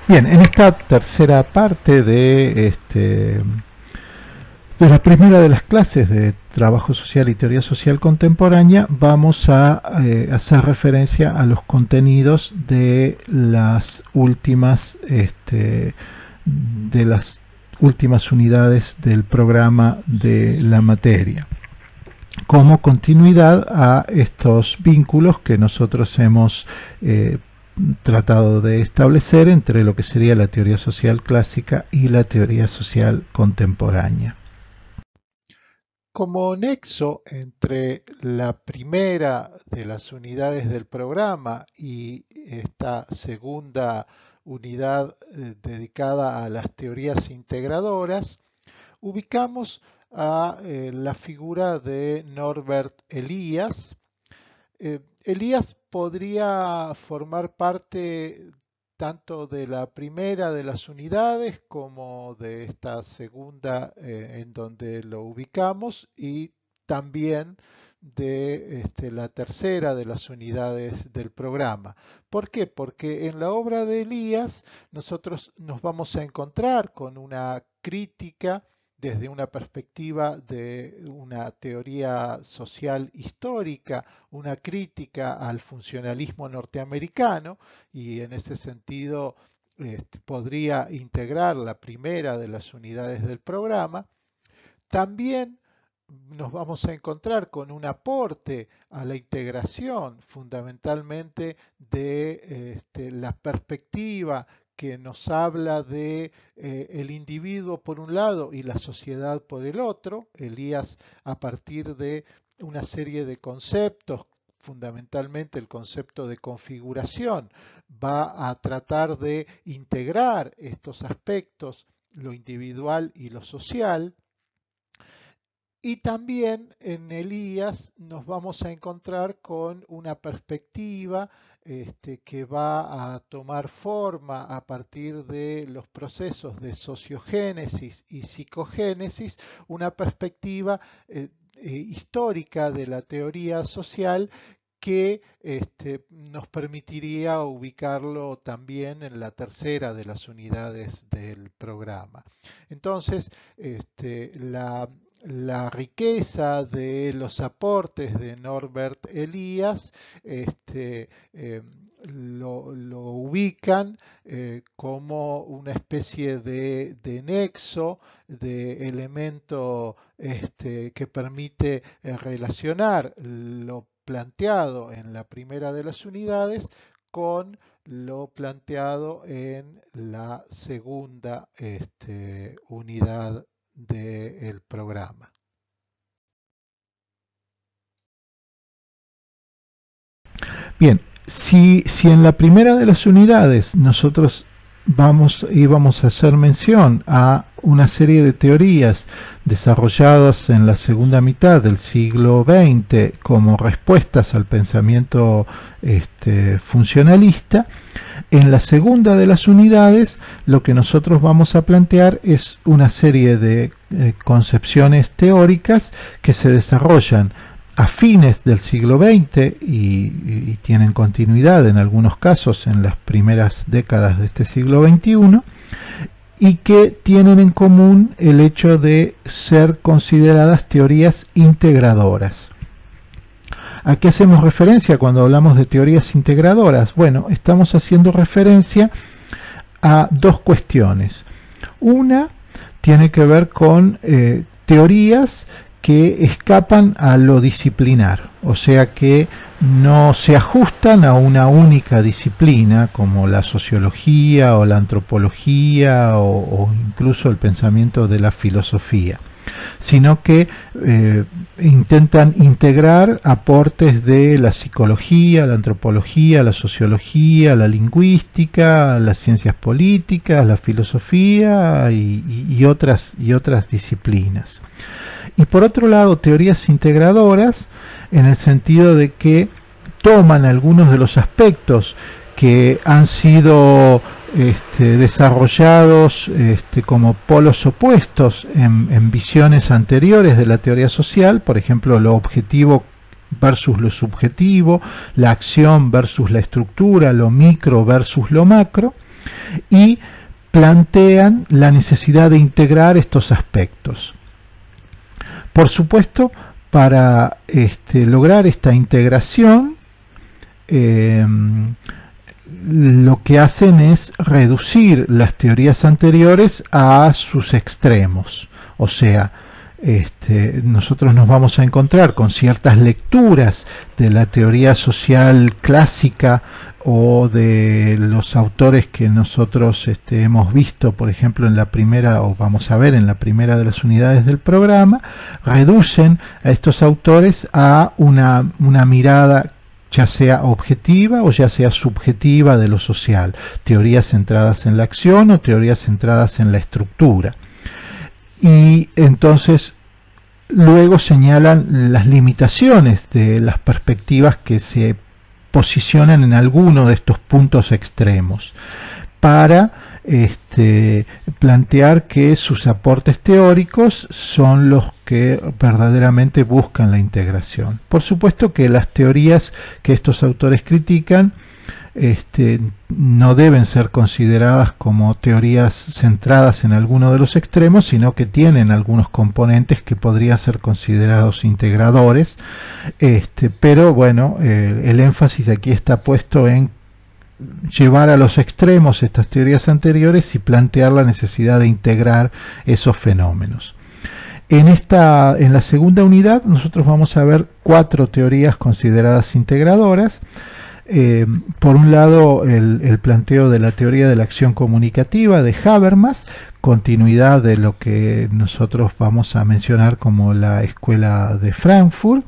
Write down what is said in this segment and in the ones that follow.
Bien, en esta tercera parte de la primera de las clases de trabajo social y teoría social contemporánea, vamos a hacer referencia a los contenidos de las últimas unidades del programa de la materia, como continuidad a estos vínculos que nosotros hemos tratado de establecer entre lo que sería la teoría social clásica y la teoría social contemporánea. Como nexo entre la primera de las unidades del programa y esta segunda unidad dedicada a las teorías integradoras, ubicamos a la figura de Norbert Elias. Elías podría formar parte tanto de la primera de las unidades como de esta segunda en donde lo ubicamos, y también de la tercera de las unidades del programa. ¿Por qué? Porque en la obra de Elías nosotros nos vamos a encontrar con una crítica desde una perspectiva de una teoría social histórica, una crítica al funcionalismo norteamericano, y en ese sentido podría integrar la primera de las unidades del programa. También nos vamos a encontrar con un aporte a la integración, fundamentalmente de la perspectiva que nos habla de el individuo por un lado y la sociedad por el otro. Elías, a partir de una serie de conceptos, fundamentalmente el concepto de configuración, va a tratar de integrar estos aspectos, lo individual y lo social. Y también en Elías nos vamos a encontrar con una perspectiva que va a tomar forma a partir de los procesos de sociogénesis y psicogénesis, una perspectiva histórica de la teoría social que nos permitiría ubicarlo también en la tercera de las unidades del programa. Entonces, la riqueza de los aportes de Norbert Elias lo ubican como una especie de nexo, de elemento que permite relacionar lo planteado en la primera de las unidades con lo planteado en la segunda unidad del programa. Bien, si en la primera de las unidades nosotros íbamos a hacer mención a una serie de teorías desarrolladas en la segunda mitad del siglo XX como respuestas al pensamiento funcionalista, en la segunda de las unidades lo que nosotros vamos a plantear es una serie de concepciones teóricas que se desarrollan a fines del siglo XX y tienen continuidad en algunos casos en las primeras décadas de este siglo XXI, y que tienen en común el hecho de ser consideradas teorías integradoras. ¿A qué hacemos referencia cuando hablamos de teorías integradoras? Bueno, estamos haciendo referencia a dos cuestiones. Una tiene que ver con teorías que escapan a lo disciplinar, o sea que no se ajustan a una única disciplina como la sociología o la antropología o incluso el pensamiento de la filosofía, sino que intentan integrar aportes de la psicología, la antropología, la sociología, la lingüística, las ciencias políticas, la filosofía y otras disciplinas. Y por otro lado, teorías integradoras en el sentido de que toman algunos de los aspectos que han sido desarrollados como polos opuestos en visiones anteriores de la teoría social, por ejemplo, lo objetivo versus lo subjetivo, la acción versus la estructura, lo micro versus lo macro, y plantean la necesidad de integrar estos aspectos. Por supuesto, para lograr esta integración, lo que hacen es reducir las teorías anteriores a sus extremos. O sea, nosotros nos vamos a encontrar con ciertas lecturas de la teoría social clásica o de los autores que nosotros hemos visto, por ejemplo, en la primera, o vamos a ver en la primera de las unidades del programa, reducen a estos autores a una mirada ya sea objetiva o ya sea subjetiva de lo social, teorías centradas en la acción o teorías centradas en la estructura. Y entonces luego señalan las limitaciones de las perspectivas que se posicionan en alguno de estos puntos extremos para plantear que sus aportes teóricos son los que verdaderamente buscan la integración. Por supuesto que las teorías que estos autores critican no deben ser consideradas como teorías centradas en alguno de los extremos, sino que tienen algunos componentes que podrían ser considerados integradores, pero bueno, el énfasis aquí está puesto en llevar a los extremos estas teorías anteriores y plantear la necesidad de integrar esos fenómenos. En la segunda unidad nosotros vamos a ver 4 teorías consideradas integradoras. Por un lado, el planteo de la teoría de la acción comunicativa de Habermas, continuidad de lo que nosotros vamos a mencionar como la escuela de Frankfurt,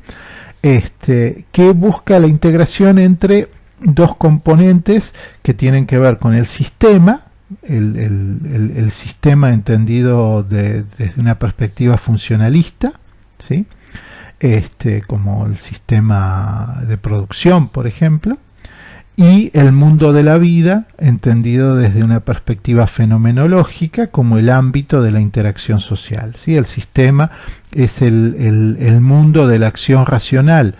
que busca la integración entre dos componentes que tienen que ver con el sistema, el sistema entendido desde una perspectiva funcionalista, ¿sí? Como el sistema de producción, por ejemplo, y el mundo de la vida entendido desde una perspectiva fenomenológica como el ámbito de la interacción social, ¿sí? El sistema es el mundo de la acción racional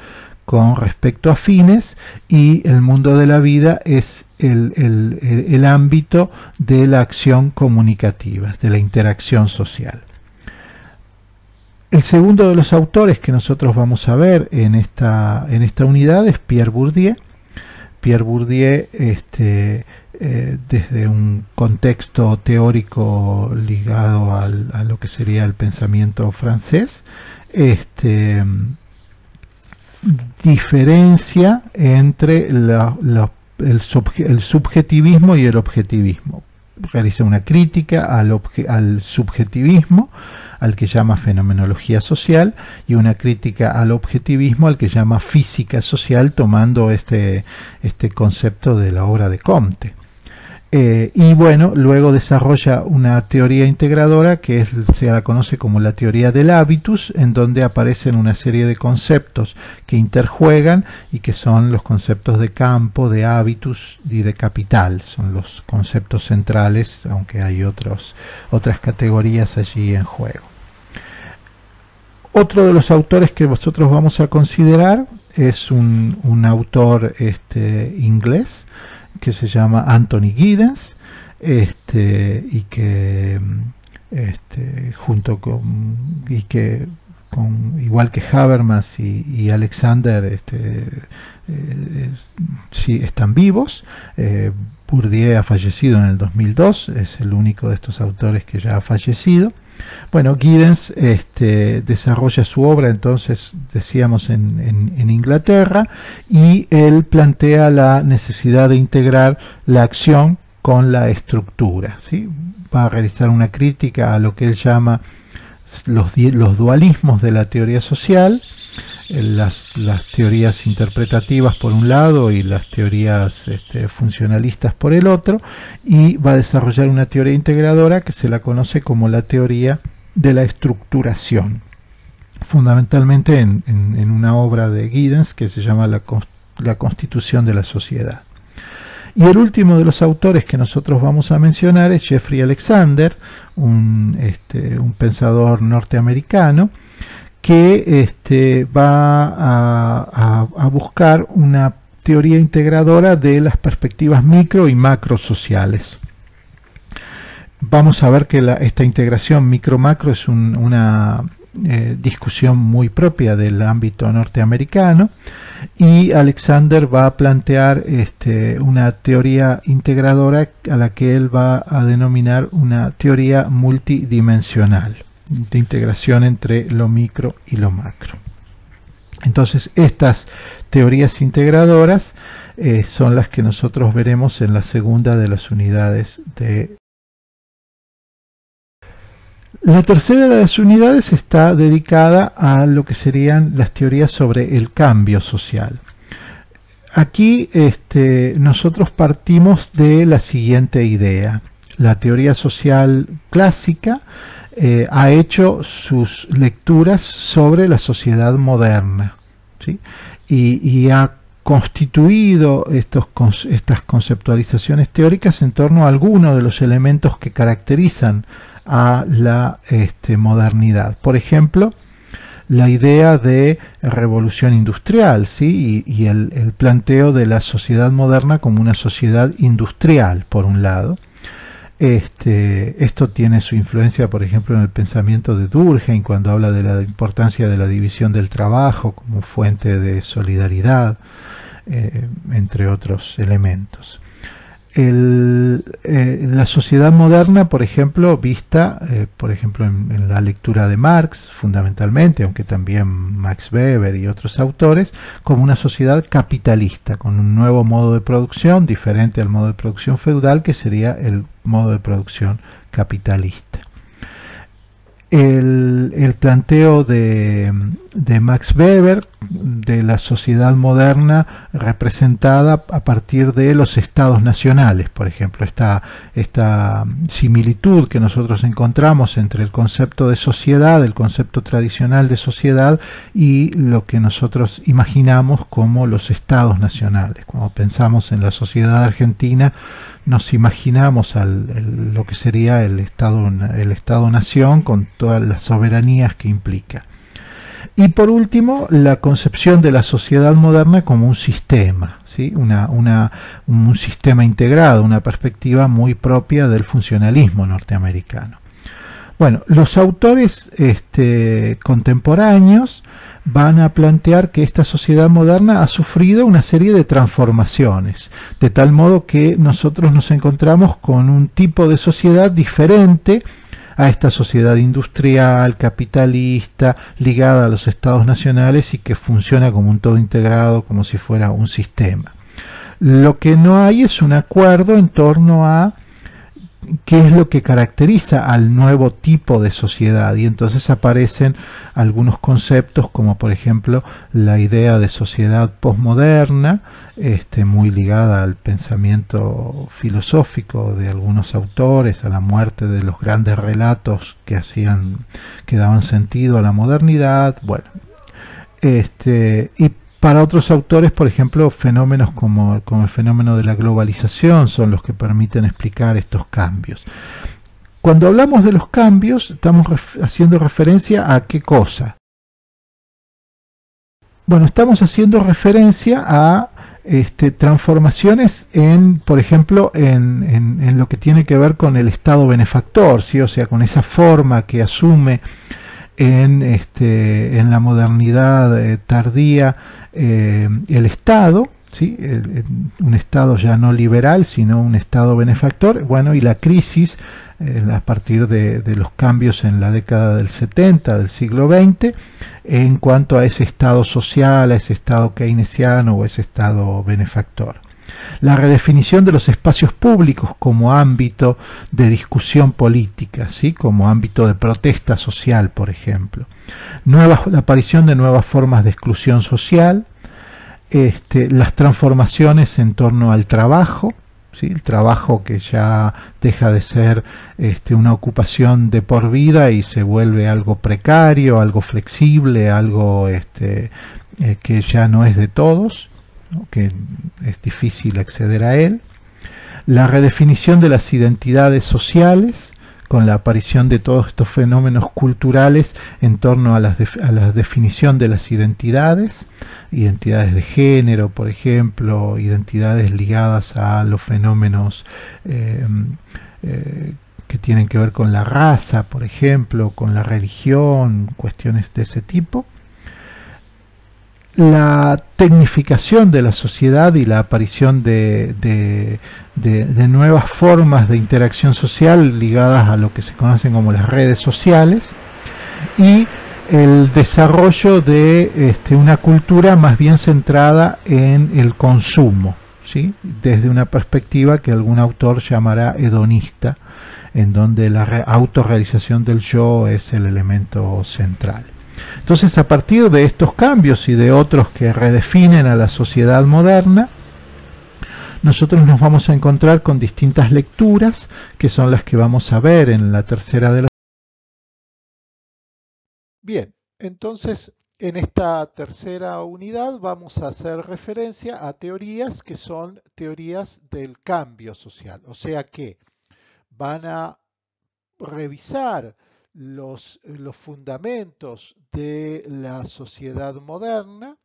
con respecto a fines, y el mundo de la vida es el ámbito de la acción comunicativa, de la interacción social. El segundo de los autores que nosotros vamos a ver en esta unidad es Pierre Bourdieu. Pierre Bourdieu, desde un contexto teórico ligado a lo que sería el pensamiento francés, diferencia entre el subjetivismo y el objetivismo. Realiza una crítica al subjetivismo, al que llama fenomenología social, y una crítica al objetivismo, al que llama física social, tomando este concepto de la obra de Comte. Y bueno, luego desarrolla una teoría integradora que se la conoce como la teoría del hábitus, en donde aparecen una serie de conceptos que interjuegan y que son los conceptos de campo, de hábitus y de capital. Son los conceptos centrales, aunque hay otras categorías allí en juego. Otro de los autores que nosotros vamos a considerar es un autor inglés que se llama Anthony Giddens, y que igual que Habermas y Alexander sí están vivos. Bourdieu ha fallecido en el 2002, es el único de estos autores que ya ha fallecido. Bueno, Giddens desarrolla su obra, entonces decíamos en Inglaterra, y él plantea la necesidad de integrar la acción con la estructura, ¿sí? Va a realizar una crítica a lo que él llama los dualismos de la teoría social, las teorías interpretativas por un lado y las teorías funcionalistas por el otro, y va a desarrollar una teoría integradora que se la conoce como la teoría de la estructuración, fundamentalmente en una obra de Giddens que se llama La Constitución de la Sociedad. Y el último de los autores que nosotros vamos a mencionar es Jeffrey Alexander, un pensador norteamericano, que va a buscar una teoría integradora de las perspectivas micro y macro sociales. vamos a ver que esta integración micro-macro es una discusión muy propia del ámbito norteamericano, y Alexander va a plantear una teoría integradora a la que él va a denominar una teoría multidimensional de integración entre lo micro y lo macro. Entonces, estas teorías integradoras son las que nosotros veremos en la segunda de las unidades de... La tercera de las unidades está dedicada a lo que serían las teorías sobre el cambio social. Aquí nosotros partimos de la siguiente idea. La teoría social clásica ha hecho sus lecturas sobre la sociedad moderna, ¿sí? y ha constituido estas conceptualizaciones teóricas en torno a algunos de los elementos que caracterizan a la modernidad. Por ejemplo, la idea de revolución industrial, ¿sí? y el planteo de la sociedad moderna como una sociedad industrial, por un lado. Esto tiene su influencia, por ejemplo, en el pensamiento de Durkheim, cuando habla de la importancia de la división del trabajo como fuente de solidaridad, entre otros elementos. La sociedad moderna, por ejemplo, vista en la lectura de Marx, fundamentalmente, aunque también Max Weber y otros autores, como una sociedad capitalista, con un nuevo modo de producción, diferente al modo de producción feudal, que sería el modo de producción capitalista. El planteo de Max Weber de la sociedad moderna representada a partir de los estados nacionales, por ejemplo, esta similitud que nosotros encontramos entre el concepto de sociedad, el concepto tradicional de sociedad, y lo que nosotros imaginamos como los estados nacionales. Cuando pensamos en la sociedad argentina, nos imaginamos lo que sería el Estado-nación con todas las soberanías que implica. Y por último, la concepción de la sociedad moderna como un sistema, ¿sí? Un sistema integrado, una perspectiva muy propia del funcionalismo norteamericano. Bueno, los autores contemporáneos van a plantear que esta sociedad moderna ha sufrido una serie de transformaciones, de tal modo que nosotros nos encontramos con un tipo de sociedad diferente a esta sociedad industrial, capitalista, ligada a los estados nacionales y que funciona como un todo integrado, como si fuera un sistema. Lo que no hay es un acuerdo en torno a qué es lo que caracteriza al nuevo tipo de sociedad, y entonces aparecen algunos conceptos como por ejemplo la idea de sociedad posmoderna, muy ligada al pensamiento filosófico de algunos autores, a la muerte de los grandes relatos que daban sentido a la modernidad. Bueno, y para otros autores, por ejemplo, fenómenos como el fenómeno de la globalización son los que permiten explicar estos cambios. Cuando hablamos de los cambios, estamos haciendo referencia a ¿qué cosa? Bueno, estamos haciendo referencia a transformaciones por ejemplo, en lo que tiene que ver con el Estado benefactor, ¿sí? O sea, con esa forma que asume en la modernidad tardía el Estado, ¿sí? Un Estado ya no liberal, sino un Estado benefactor. Bueno, y la crisis a partir de los cambios en la década del 70 del siglo XX en cuanto a ese Estado social, a ese Estado keynesiano o ese Estado benefactor. La redefinición de los espacios públicos como ámbito de discusión política, ¿sí? Como ámbito de protesta social, por ejemplo. La aparición de nuevas formas de exclusión social, las transformaciones en torno al trabajo, ¿sí? El trabajo que ya deja de ser una ocupación de por vida y se vuelve algo precario, algo flexible, algo que ya no es de todos, ¿no? Que es difícil acceder a él. La redefinición de las identidades sociales, con la aparición de todos estos fenómenos culturales en torno a la definición de las identidades de género, por ejemplo, identidades ligadas a los fenómenos que tienen que ver con la raza, por ejemplo, con la religión, cuestiones de ese tipo. La tecnificación de la sociedad y la aparición de nuevas formas de interacción social ligadas a lo que se conocen como las redes sociales, y el desarrollo de una cultura más bien centrada en el consumo, ¿sí? Desde una perspectiva que algún autor llamará hedonista, en donde la autorrealización del yo es el elemento central. Entonces, a partir de estos cambios y de otros que redefinen a la sociedad moderna, nosotros nos vamos a encontrar con distintas lecturas, que son las que vamos a ver en la tercera de las... Bien, entonces en esta tercera unidad vamos a hacer referencia a teorías que son teorías del cambio social, o sea que van a revisar los fundamentos de la sociedad moderna,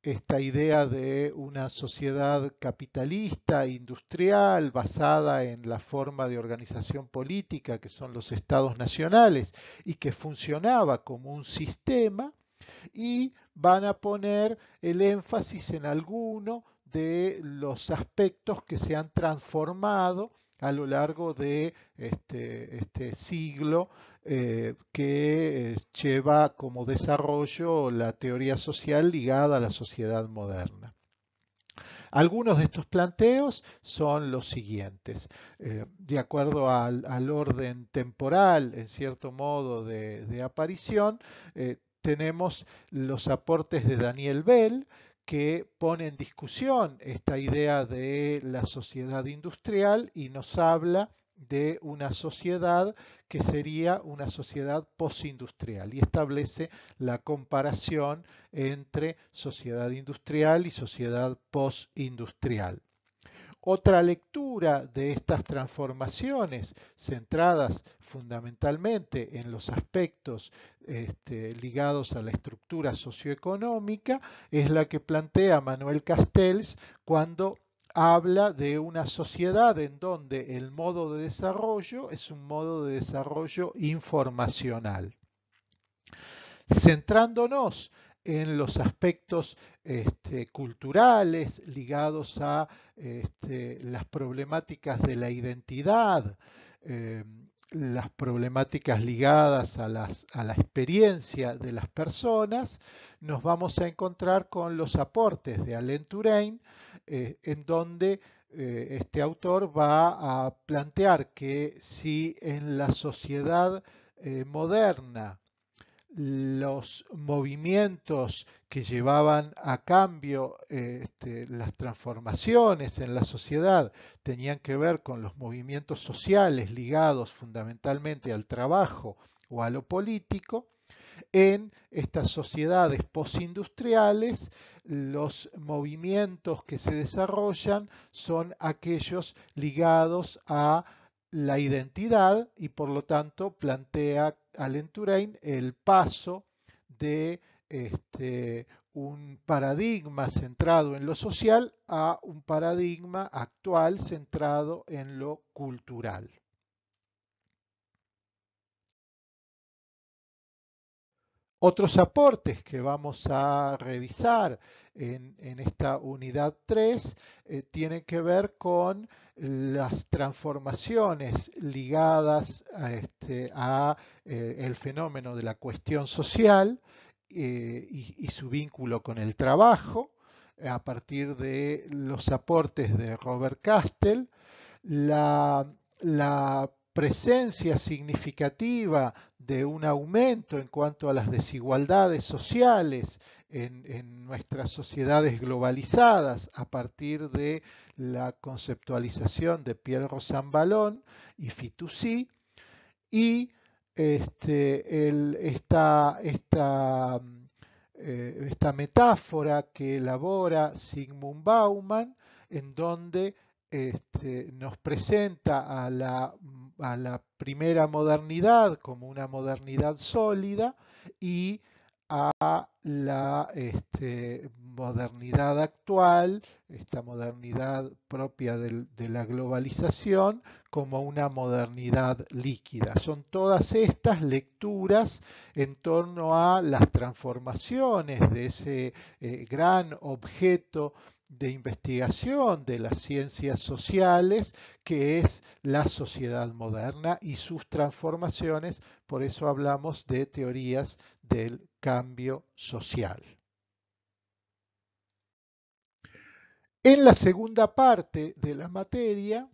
esta idea de una sociedad capitalista, industrial, basada en la forma de organización política que son los estados nacionales y que funcionaba como un sistema, y van a poner el énfasis en alguno de los aspectos que se han transformado a lo largo de este siglo que lleva como desarrollo la teoría social ligada a la sociedad moderna. Algunos de estos planteos son los siguientes. De acuerdo al orden temporal, en cierto modo, de aparición, tenemos los aportes de Daniel Bell, que pone en discusión esta idea de la sociedad industrial y nos habla de una sociedad que sería una sociedad postindustrial y establece la comparación entre sociedad industrial y sociedad postindustrial. Otra lectura de estas transformaciones, centradas fundamentalmente en los aspectos ligados a la estructura socioeconómica, es la que plantea Manuel Castells cuando habla de una sociedad en donde el modo de desarrollo es un modo de desarrollo informacional. Centrándonos en los aspectos culturales ligados a las problemáticas de la identidad, las problemáticas ligadas a la experiencia de las personas, nos vamos a encontrar con los aportes de Alain Touraine, en donde este autor va a plantear que si en la sociedad moderna los movimientos que llevaban a cambio las transformaciones en la sociedad tenían que ver con los movimientos sociales ligados fundamentalmente al trabajo o a lo político. En estas sociedades postindustriales, los movimientos que se desarrollan son aquellos ligados a la identidad y por lo tanto plantea Alain Touraine el paso de un paradigma centrado en lo social a un paradigma actual centrado en lo cultural. Otros aportes que vamos a revisar en esta unidad 3 tienen que ver con las transformaciones ligadas a el fenómeno de la cuestión social y su vínculo con el trabajo, a partir de los aportes de Robert Castell, la presencia significativa de un aumento en cuanto a las desigualdades sociales en nuestras sociedades globalizadas a partir de la conceptualización de Pierre Rosanvallon y Fitoussi, y esta metáfora que elabora Zygmunt Bauman, en donde nos presenta a la primera modernidad como una modernidad sólida y a la modernidad actual, esta modernidad propia de la globalización, como una modernidad líquida. Son todas estas lecturas en torno a las transformaciones de ese gran objeto de investigación de las ciencias sociales, que es la sociedad moderna y sus transformaciones. Por eso hablamos de teorías del cambio social. En la segunda parte de la materia,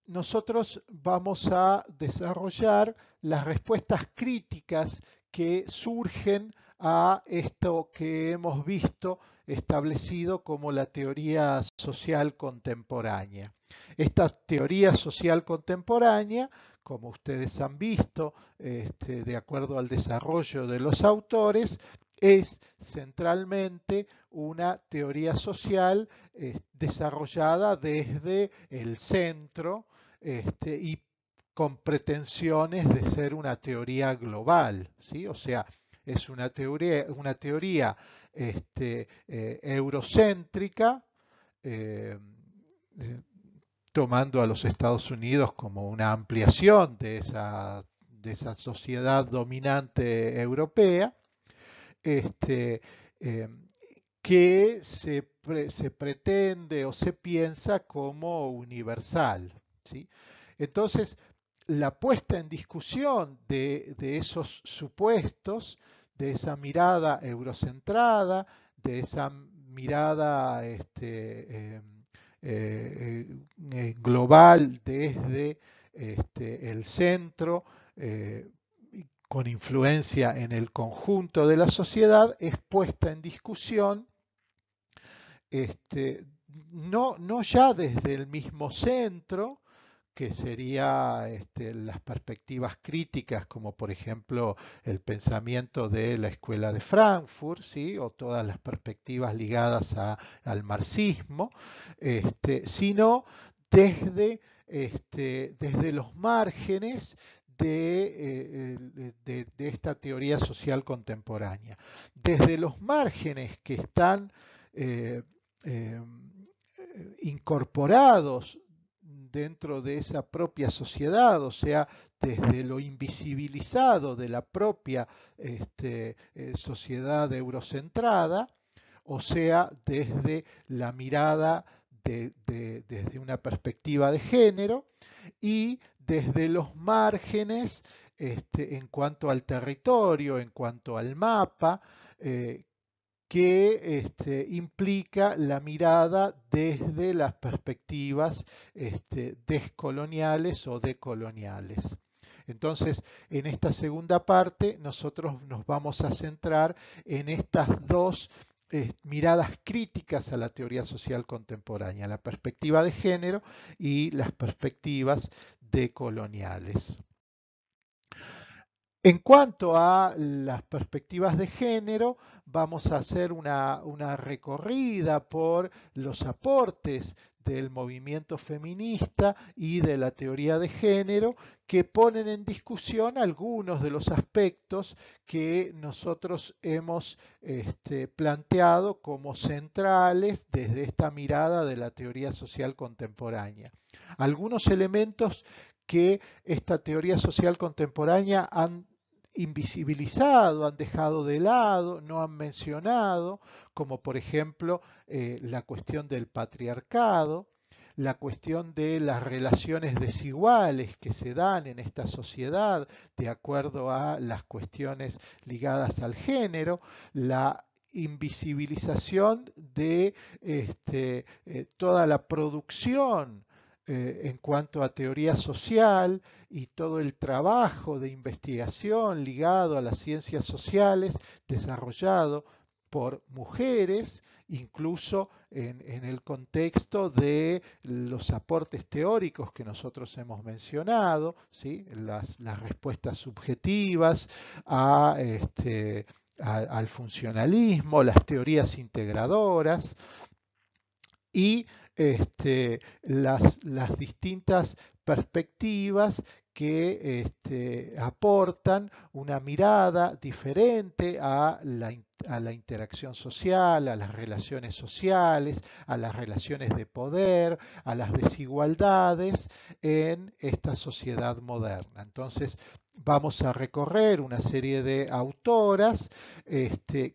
nosotros vamos a desarrollar las respuestas críticas que surgen a esto que hemos visto establecido como la teoría social contemporánea. Esta teoría social contemporánea, como ustedes han visto, de acuerdo al desarrollo de los autores, es centralmente una teoría social desarrollada desde el centro y con pretensiones de ser una teoría global, ¿sí? O sea, es una teoría eurocéntrica, eh, eh, tomando a los Estados Unidos como una ampliación de esa sociedad dominante europea, este, eh, que se pretende o se piensa como universal, ¿sí? Entonces, la puesta en discusión de esos supuestos, de esa mirada eurocentrada, de esa mirada global desde el centro, eh, con influencia en el conjunto de la sociedad, es puesta en discusión no ya desde el mismo centro, que sería las perspectivas críticas, como por ejemplo el pensamiento de la Escuela de Frankfurt, ¿sí? O todas las perspectivas ligadas al marxismo, sino desde los márgenes de esta teoría social contemporánea. Desde los márgenes que están eh, eh, incorporados dentro de esa propia sociedad, o sea, desde lo invisibilizado de la propia sociedad eurocentrada, o sea, desde la mirada desde una perspectiva de género y desde los márgenes en cuanto al territorio, en cuanto al mapa, que implica la mirada desde las perspectivas descoloniales o decoloniales. Entonces, en esta segunda parte, nosotros nos vamos a centrar en estas dos miradas críticas a la teoría social contemporánea, la perspectiva de género y las perspectivas decoloniales. En cuanto a las perspectivas de género, vamos a hacer una recorrida por los aportes del movimiento feminista y de la teoría de género que ponen en discusión algunos de los aspectos que nosotros hemos planteado como centrales desde esta mirada de la teoría social contemporánea. Algunos elementos que esta teoría social contemporánea han invisibilizado, han dejado de lado, no han mencionado, como por ejemplo la cuestión del patriarcado, la cuestión de las relaciones desiguales que se dan en esta sociedad de acuerdo a las cuestiones ligadas al género, la invisibilización de toda la producción en cuanto a teoría social y todo el trabajo de investigación ligado a las ciencias sociales desarrollado por mujeres, incluso en el contexto de los aportes teóricos que nosotros hemos mencionado, ¿sí? Las respuestas subjetivas al funcionalismo, las teorías integradoras y las distintas perspectivas que aportan una mirada diferente a la interacción social, a las relaciones sociales, a las relaciones de poder, a las desigualdades en esta sociedad moderna. Entonces, vamos a recorrer una serie de autoras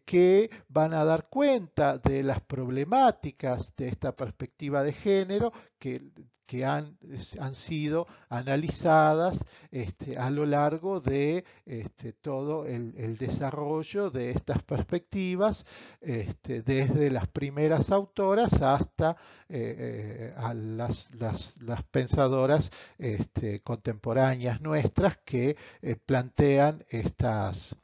que van a dar cuenta de las problemáticas de esta perspectiva de género que han sido analizadas a lo largo de todo el desarrollo de estas perspectivas, desde las primeras autoras hasta a las pensadoras contemporáneas nuestras que plantean estas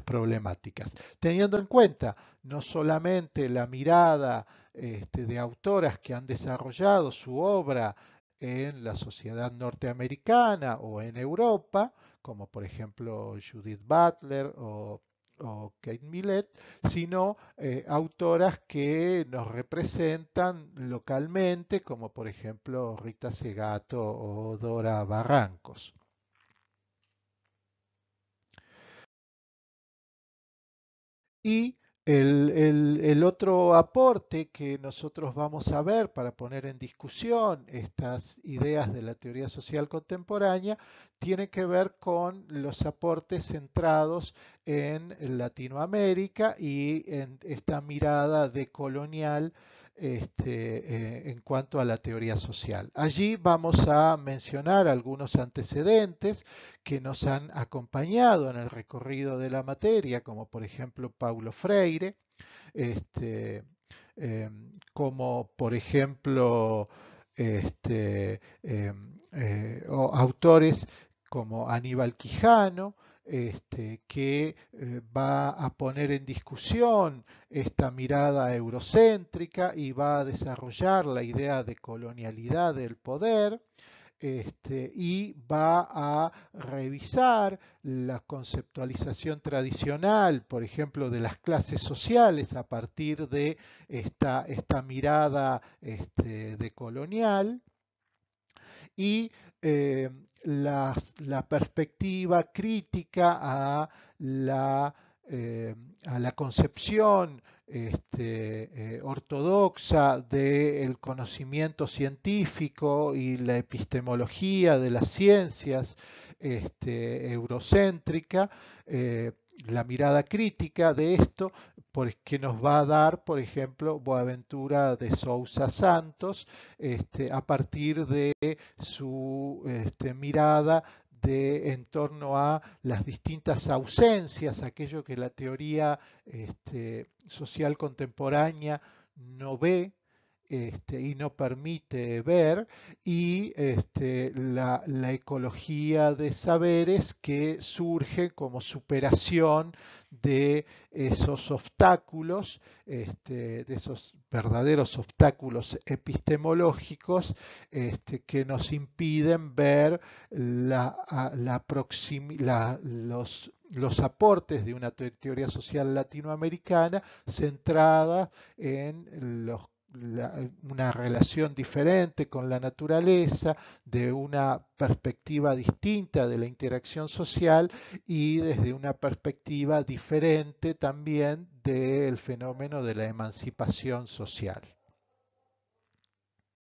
problemáticas, teniendo en cuenta no solamente la mirada de autoras que han desarrollado su obra en la sociedad norteamericana o en Europa, como por ejemplo Judith Butler o Kate Millett, sino autoras que nos representan localmente, como por ejemplo Rita Segato o Dora Barrancos. Y el otro aporte que nosotros vamos a ver para poner en discusión estas ideas de la teoría social contemporánea tiene que ver con los aportes centrados en Latinoamérica y en esta mirada decolonial en cuanto a la teoría social. Allí vamos a mencionar algunos antecedentes que nos han acompañado en el recorrido de la materia, como por ejemplo Paulo Freire, este, como por ejemplo o autores como Aníbal Quijano, que va a poner en discusión esta mirada eurocéntrica y va a desarrollar la idea de colonialidad del poder. Y va a revisar la conceptualización tradicional, por ejemplo, de las clases sociales a partir de esta mirada decolonial y la perspectiva crítica a la concepción ortodoxa del conocimiento científico y la epistemología de las ciencias eurocéntrica, la mirada crítica de esto, que nos va a dar, por ejemplo, Boaventura de Sousa Santos, a partir de su mirada en torno a las distintas ausencias, aquello que la teoría social contemporánea no ve y no permite ver, y la ecología de saberes que surge como superación de esos obstáculos, de esos verdaderos obstáculos epistemológicos que nos impiden ver los aportes de una teoría social latinoamericana centrada en una relación diferente con la naturaleza, de una perspectiva distinta de la interacción social y desde una perspectiva diferente también del fenómeno de la emancipación social.